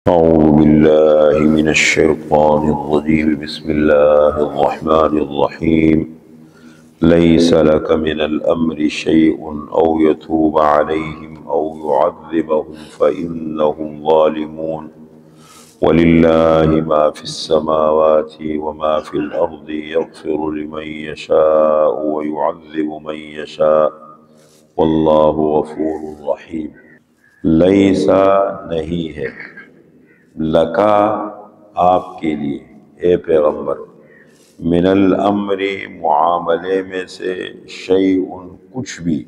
أعوذ بالله من الشيطان الرجيم بسم الله الرحمن الرحيم ليس لك من الأمر شيء أو يتوب عليهم أو يعذبهم فإنهم ظالمون ولله ما في السماوات وما في الأرض يغفر لمن يشاء ويعذب من يشاء والله غفور رحيم. لیسا نہیں ہے، لکا آپ کے لیے اے پیغمبر، من الامر معاملے میں سے شیء کچھ بھی،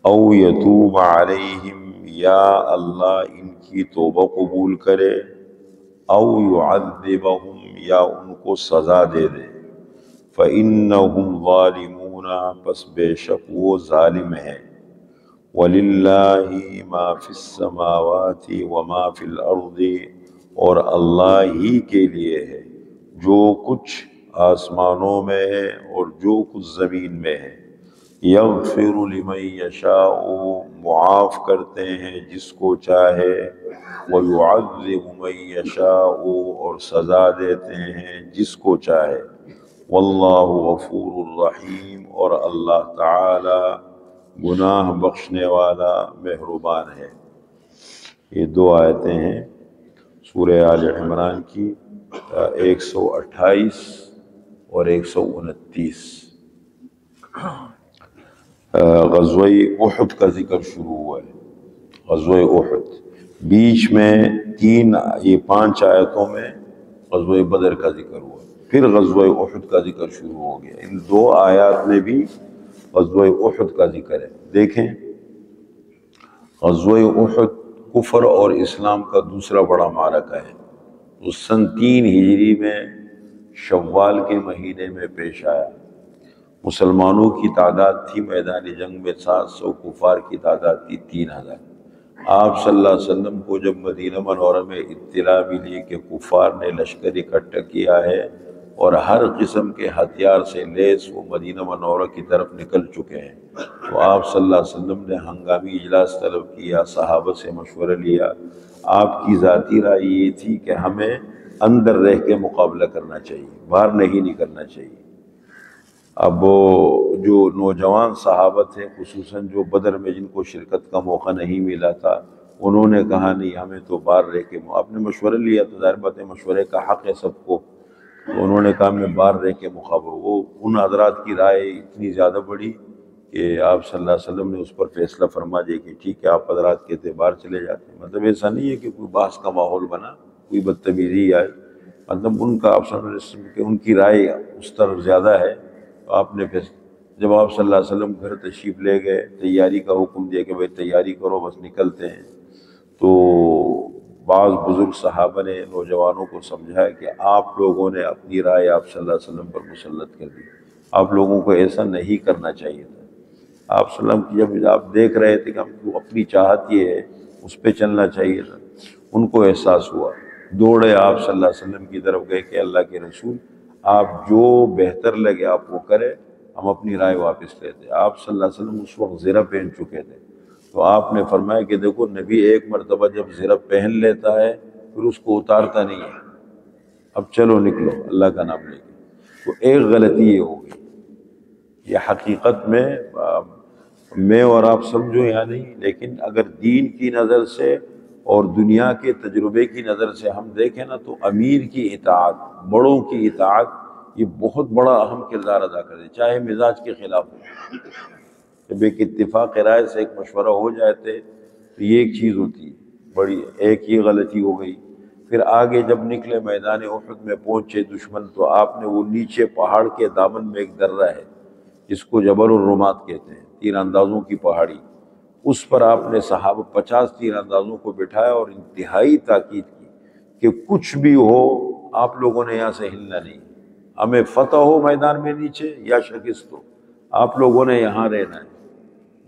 او یتوب علیہم یا اللہ ان کی توبہ قبول کرے، او یعذبہم یا ان کو سزا دے دے، فإنہم ظالمون پس بے شک وہ ظالم ہیں، وَلِلَّهِ مَا فِي السَّمَاوَاتِ وَمَا فِي الْأَرْضِ اور اللہ ہی کے لیے ہے جو کچھ آسمانوں میں ہے اور جو کچھ زمین میں ہے، یغفر لمن یشاء معاف کرتے ہیں جس کو چاہے، وَيُعَذِّبُ مَن یشاء اور سزا دیتے ہیں جس کو چاہے، واللہ غفور الرحیم اور اللہ تعالی گناہ بخشنے والا مہربان ہے۔ یہ دو آیتیں ہیں سورہ آل عمران کی 128 اور 129۔ غزوہ احد کا ذکر شروع ہوا ہے، غزوہ احد بیچ میں یہ 5 آیتوں میں غزوہ بدر کا ذکر ہوا، پھر غزوہ احد کا ذکر شروع ہو گیا۔ ان 2 آیات میں بھی غزوہ احد کا ذکر ہے۔ دیکھیں غزوہ احد کفر اور اسلام کا دوسرا بڑا معرکہ ہے، اس سن 3 ہجری میں شوال کے مہینے میں پیش آیا۔ مسلمانوں کی تعداد تھی میدان جنگ میں 700، کفار کی تعداد تھی 3000۔ آپ صلی اللہ علیہ وسلم کو جب مدینہ منورہ میں اطلاع ملی کہ کفار نے لشکر اکٹھا کیا ہے اور ہر قسم کے ہتھیار سے لیس وہ مدینہ منورہ کی طرف نکل چکے ہیں، تو آپ صلی اللہ علیہ وسلم نے ہنگامی اجلاس طلب کیا، صحابہ سے مشورہ لیا۔ آپ کی ذاتی رائے یہ تھی کہ ہمیں اندر رہ کے مقابلہ کرنا چاہیے، باہر نہیں نکلنا چاہیے۔ اب وہ جو نوجوان صحابہ تھے، خصوصاً جو بدر میں جن کو شرکت کا موقع نہیں ملا تھا، انہوں نے کہا نہیں ہمیں تو باہر رہ کے، آپ نے مشورہ لیا تو ظاہر بات ہے مشورے کا حق ہے سب کو، تو انہوں نے کہا میں باہر رہ کے مقابلہ۔ وہ ان حضرات کی رائے اتنی زیادہ بڑھی کہ آپ صلی اللہ علیہ وسلم نے اس پر فیصلہ فرما دیا کہ ٹھیک ہے آپ حضرات کہتے باہر چلے جاتے ہیں۔ مطلب ایسا نہیں ہے کہ کوئی بحث کا ماحول بنا، کوئی بدتمیزی آئے، مطلب ان کا آپ صلی اللہ علیہ وسلم کہ ان کی رائے اس طرف زیادہ ہے، تو آپ نے جب آپ صلی اللہ علیہ وسلم گھر تشریف لے گئے، تیاری کا حکم دیا کہ بھائی تیاری کرو بس نکلتے ہیں، تو بعض بزرگ صحابہ نے نوجوانوں کو سمجھایا کہ آپ لوگوں نے اپنی رائے آپ صلی اللہ علیہ وسلم پر مسلط کر دی، آپ لوگوں کو ایسا نہیں کرنا چاہیے تھا۔ آپ صلی اللہ علیہ وسلم جب آپ دیکھ رہے تھے کہ ہم کو اپنی چاہت یہ ہے اس پہ چلنا چاہیے تھا، ان کو احساس ہوا، دوڑے آپ صلی اللہ علیہ وسلم کی طرف گئے کہ اللہ کے رسول آپ جو بہتر لگے آپ وہ کرے، ہم اپنی رائے واپس لیتے۔ آپ صلی اللہ علیہ وسلم اس وقت زرہ پہن چکے تھے، تو آپ نے فرمایا کہ دیکھو نبی ایک مرتبہ جب زرہ پہن لیتا ہے پھر اس کو اتارتا نہیں ہے، اب چلو نکلو اللہ کا نام لے کے۔ تو ایک غلطی یہ ہو گئی، یہ حقیقت میں اور آپ سمجھو یا نہیں، لیکن اگر دین کی نظر سے اور دنیا کے تجربے کی نظر سے ہم دیکھیں نا، تو امیر کی اطاعت، بڑوں کی اطاعت، یہ بہت بڑا اہم کردار ادا کرتے ہیں، چاہے مزاج کے خلاف ہو۔ جب ایک اتفاق رائے سے ایک مشورہ ہو جاتے تو یہ ایک چیز ہوتی ہے بڑی، ایک یہ غلطی ہو گئی۔ پھر آگے جب نکلے میدان احد میں پہنچے دشمن، تو آپ نے وہ نیچے پہاڑ کے دامن میں ایک درہ ہے جس کو جبل الرمات کہتے ہیں، تیر اندازوں کی پہاڑی، اس پر آپ نے صحابہ 50 تیر اندازوں کو بٹھایا اور انتہائی تاکید کی کہ کچھ بھی ہو آپ لوگوں نے یہاں سے ہلنا نہیں، ہمیں فتح ہو میدان میں نیچے یا شکست ہو، آپ لوگوں نے یہاں رہنا ہے۔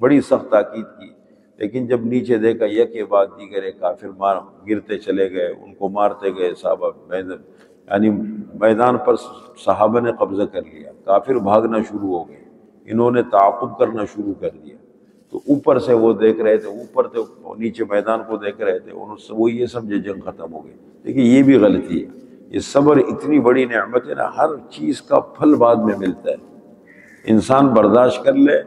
بڑی سخت تاکید کی، لیکن جب نیچے دیکھا یک کے بعد دیگر کافر گرتے چلے گئے، ان کو مارتے گئے صحابہ، یعنی میدان پر صحابہ نے قبضہ کر لیا، کافر بھاگنا شروع ہو گئے، انہوں نے تعاقب کرنا شروع کر دیا۔ تو اوپر سے وہ دیکھ رہے تھے، اوپر سے نیچے میدان کو دیکھ رہے تھے، وہ یہ سمجھے جنگ ختم ہو گئی۔ دیکھیے یہ بھی غلطی ہے۔ یہ صبر اتنی بڑی نعمت ہے نا، ہر چیز کا پھل بعد میں ملتا ہے، انسان برداشت کر لے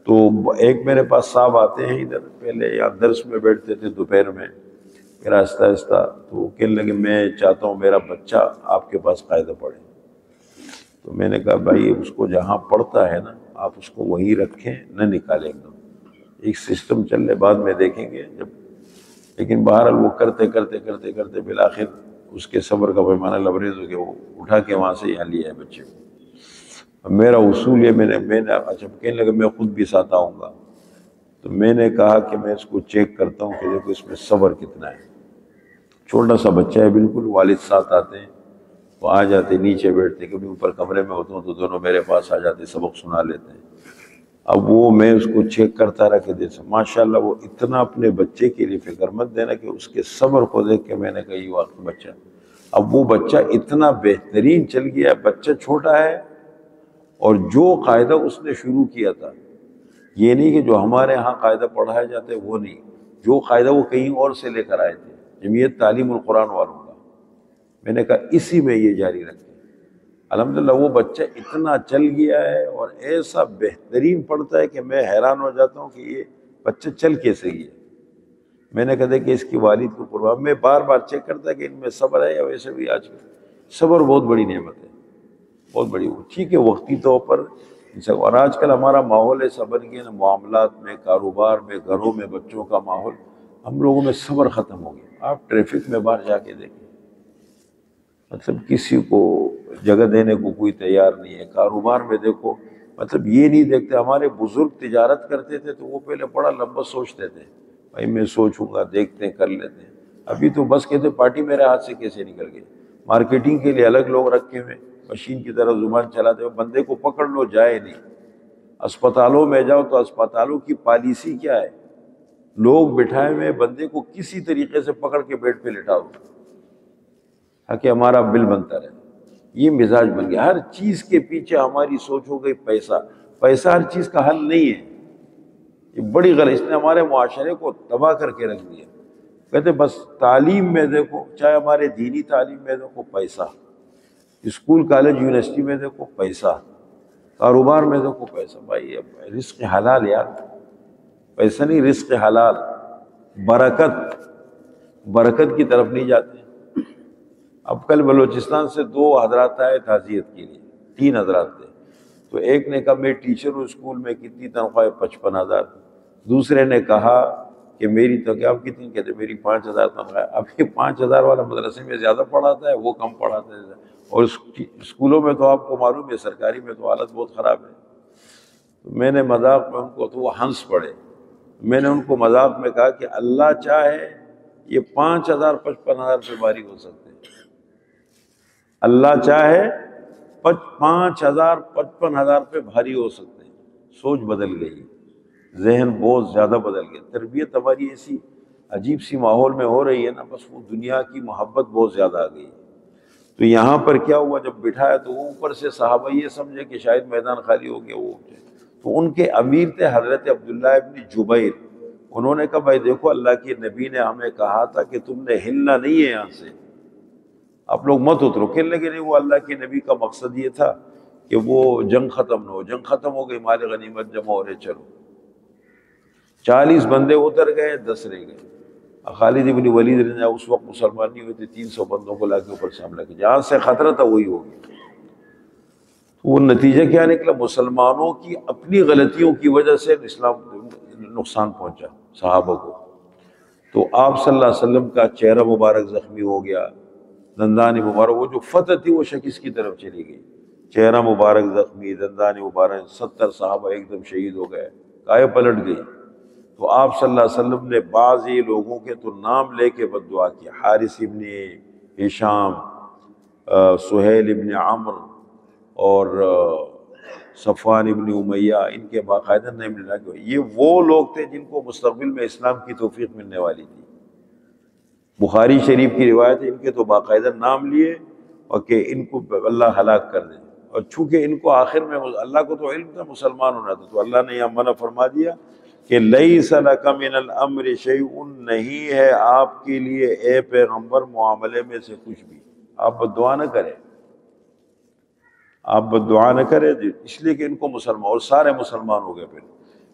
تو۔ ایک میرے پاس صاحب آتے ہیں ادھر، پہلے یہاں درس میں بیٹھتے تھے دوپہر میں، پھر آہستہ آہستہ تو وہ کہنے لگے میں چاہتا ہوں میرا بچہ آپ کے پاس قاعدہ پڑھے۔ تو میں نے کہا بھائی اس کو جہاں پڑھتا ہے نا آپ اس کو وہیں رکھیں، نہ نکالیں ایک دم، ایک سسٹم چل لے، بعد میں دیکھیں گے جب۔ لیکن بہرحال وہ کرتے کرتے کرتے کرتے بالآخر اس کے صبر کا پیمانہ لبریز ہو گیا، وہ اٹھا کے وہاں سے یہاں لیا ہے بچے کو۔ اب میرا اصول یہ میں نے اچھا کہنے لگا میں خود بھی ساتھ آؤں گا، تو میں نے کہا کہ میں اس کو چیک کرتا ہوں کہ دیکھو اس میں صبر کتنا ہے۔ چھوٹا سا بچہ ہے بالکل، والد ساتھ آتے ہیں، وہ آ جاتے نیچے بیٹھتے، کبھی اوپر کمرے میں ہوتا ہوں تو دونوں میرے پاس آ جاتے، سبق سنا لیتے ہیں۔ اب وہ میں اس کو چیک کرتا رہا کہ دیکھ ماشاءاللہ وہ اتنا اپنے بچے کے لیے فکر مند ہے نا کہ اس کے صبر کو دیکھ کے میں نے کہا یہ واقعی بچہ۔ اب وہ بچہ اتنا بہترین چل گیا، بچہ چھوٹا ہے اور جو قاعدہ اس نے شروع کیا تھا، یہ نہیں کہ جو ہمارے ہاں قاعدہ پڑھایا جاتا ہے وہ نہیں، جو قاعدہ وہ کہیں اور سے لے کر آئے تھے، جمعیت تعلیم القرآن والوں کا، میں نے کہا اسی میں یہ جاری رکھیں۔ الحمدللہ وہ بچہ اتنا چل گیا ہے اور ایسا بہترین پڑھتا ہے کہ میں حیران ہو جاتا ہوں کہ یہ بچہ چل کیسے گیا۔ میں نے کہا کہ اس کی والد کو قربان، میں بار بار چیک کرتا کہ ان میں صبر ہے، یا ویسے بھی آج کل صبر بہت بڑی نعمت ہے، بہت بڑی۔ ٹھیک ہے وقتی طور پر، اور آج کل ہمارا ماحول ایسا بن گیا نا، معاملات میں، کاروبار میں، گھروں میں، بچوں کا ماحول، ہم لوگوں میں صبر ختم ہو گیا۔ آپ ٹریفک میں باہر جا کے دیکھیں، مطلب کسی کو جگہ دینے کو کوئی تیار نہیں ہے۔ کاروبار میں دیکھو، مطلب یہ نہیں دیکھتے، ہمارے بزرگ تجارت کرتے تھے تو وہ پہلے بڑا لمبا سوچتے تھے، بھائی میں سوچوں گا، دیکھتے ہیں، کر لیتے ہیں۔ ابھی تو بس کہتے پارٹی میرے ہاتھ سے کیسے نکل گئی۔ مارکیٹنگ کے لیے الگ لوگ رکھے ہوئے، مشین کی طرح زبان چلاتے ہوئے، بندے کو پکڑ لو جائے نہیں۔ اسپتالوں میں جاؤ تو اسپتالوں کی پالیسی کیا ہے، لوگ بٹھائے ہوئے بندے کو کسی طریقے سے پکڑ کے بیڈ پہ لٹا دو تاکہ ہمارا بل بنتا رہے۔ یہ مزاج بن گیا، ہر چیز کے پیچھے ہماری سوچ ہو گئی پیسہ۔ پیسہ ہر چیز کا حل نہیں ہے، یہ بڑی غلط، اس نے ہمارے معاشرے کو تباہ کر کے رکھ دیا۔ کہتے بس تعلیم میں دیکھو، چاہے ہمارے دینی تعلیم میں دیکھو پیسہ، اسکول کالج یونیورسٹی میں دیکھو پیسہ، کاروبار میں دیکھو پیسہ۔ بھائی اب رزق حلال یار، پیسہ نہیں، رزق حلال، برکت کی طرف نہیں جاتے۔ اب کل بلوچستان سے 2 حضرات آئے تعزیت کے لیے، 3 حضرات تھے۔ تو ایک نے کہا میں ٹیچر ہوں اسکول میں، کتنی تنخواہ؟ 55,000۔ دوسرے نے کہا کہ میری تو کیا، آپ کتنی؟ کہتے میری 5,000 تنخواہ۔ اب یہ 5,000 والا مدرسے میں زیادہ پڑھاتا ہے، وہ کم پڑھاتا ہے، اور اسکولوں میں تو آپ کو معلوم ہے سرکاری میں تو حالت بہت خراب ہے۔ تو میں نے مذاق میں ان کو، تو وہ ہنس پڑے، میں نے ان کو مذاق میں کہا کہ اللہ چاہے یہ 5,000 55,000 پہ باری ہو سکتے ہیں، اللہ چاہے 5,000 55,000 پہ بھاری ہو سکتے ہیں۔ سوچ بدل گئی، ذہن بہت زیادہ بدل گیا، تربیت ہماری ایسی عجیب سی ماحول میں ہو رہی ہے نا، بس وہ دنیا کی محبت بہت زیادہ آ گئی۔ تو یہاں پر کیا ہوا، جب بٹھایا تو وہ اوپر سے صحابہ یہ سمجھے کہ شاید میدان خالی ہو گیا، وہ تو ان کے امیر تھے حضرت عبداللہ ابن جبیر۔ انہوں نے کہا بھائی دیکھو اللہ کے نبی نے ہمیں کہا تھا کہ تم نے ہلنا نہیں ہے یہاں سے، آپ لوگ مت اترو۔ کہنے لگے نہیں، وہ اللہ کے نبی کا مقصد یہ تھا کہ وہ جنگ ختم نہ ہو، جنگ ختم ہو گئی، مال غنیمت جمع ہو رہے، چلو۔ 40 بندے اتر گئے، 10 رہ گئے۔ خالد ابن ولید نے اس وقت مسلمان نہیں ہوئے تھے، 300 بندوں کو لا کے اوپر سے حملہ کیا، جہاں سے خطرہ تھا وہی ہو گیا۔ وہ نتیجہ کیا نکلا، مسلمانوں کی اپنی غلطیوں کی وجہ سے اسلام نقصان پہنچا صحابہ کو۔ تو آپ صلی اللہ علیہ وسلم کا چہرہ مبارک زخمی ہو گیا، دندان مبارک، وہ جو فتح تھی وہ شکست کی طرف چلی گئی، چہرہ مبارک زخمی، دندان مبارک، 70 صحابہ ایک دم شہید ہو گئے، کائے پلٹ گئی۔ تو آپ صلی اللہ علیہ وسلم نے بعضی لوگوں کے تو نام لے کے بد دعا کی، حارث ابن ہشام، سہیل ابن عمرو اور صفوان ابن امیہ، ان کے باقاعدہ نام لے کے، یہ وہ لوگ تھے جن کو مستقبل میں اسلام کی توفیق ملنے والی تھی۔ بخاری شریف کی روایت ہے، ان کے تو باقاعدہ نام لیے اور کہ ان کو اللہ ہلاک کر دے، اور چونکہ ان کو آخر میں اللہ کو تو علم تھا مسلمان ہونا تھا، تو اللہ نے یہاں منع فرما دیا کہ لیس لک من الامر شیء، نہیں ہے آپ کے لیے اے پیغمبر معاملے میں سے کچھ بھی. آپ بد دعا نہ کریں، آپ بد دعا نہ کریں، اس لیے کہ ان کو مسلمان اور سارے مسلمان ہو گئے. پھر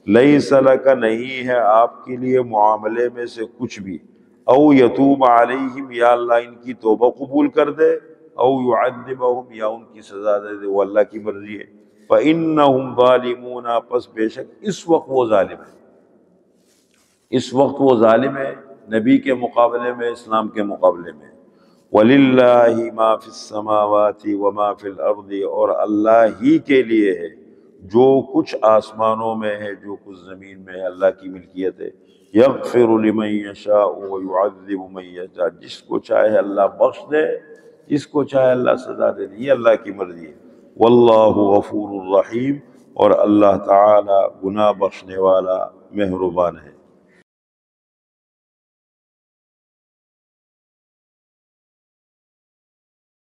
لیس لک، نہیں ہے آپ کے لیے معاملے میں سے کچھ بھی. او یتوب علیہم، یا اللہ ان کی توبہ قبول کر دے. او یعذبہم، یا ان کی سزا دے دے، وہ اللہ کی مرضی ہے. فإنہم ظالمون، پس بے شک اس وقت وہ ظالم ہے. اس وقت وہ ظالم ہے نبی کے مقابلے میں، اسلام کے مقابلے میں. وَلِلَّهِ مَا فِي السَّمَاوَاتِ وَمَا فِي الْأَرْضِ، اور اللہ ہی کے لیے ہے جو کچھ آسمانوں میں ہے جو کچھ زمین میں ہے، اللہ کی ملکیت ہے. يَغْفِرُ لِمَن يَشَاءُ وَيُعَذِّبُ مَن يَشَاءُ، جس کو چاہے اللہ بخش دے، جس کو چاہے اللہ سزا دے. یہ اللہ کی مرضی ہے. واللہ غفور الرحیم، اور اللہ تعالی گناہ بخشنے والا مہربان ہے.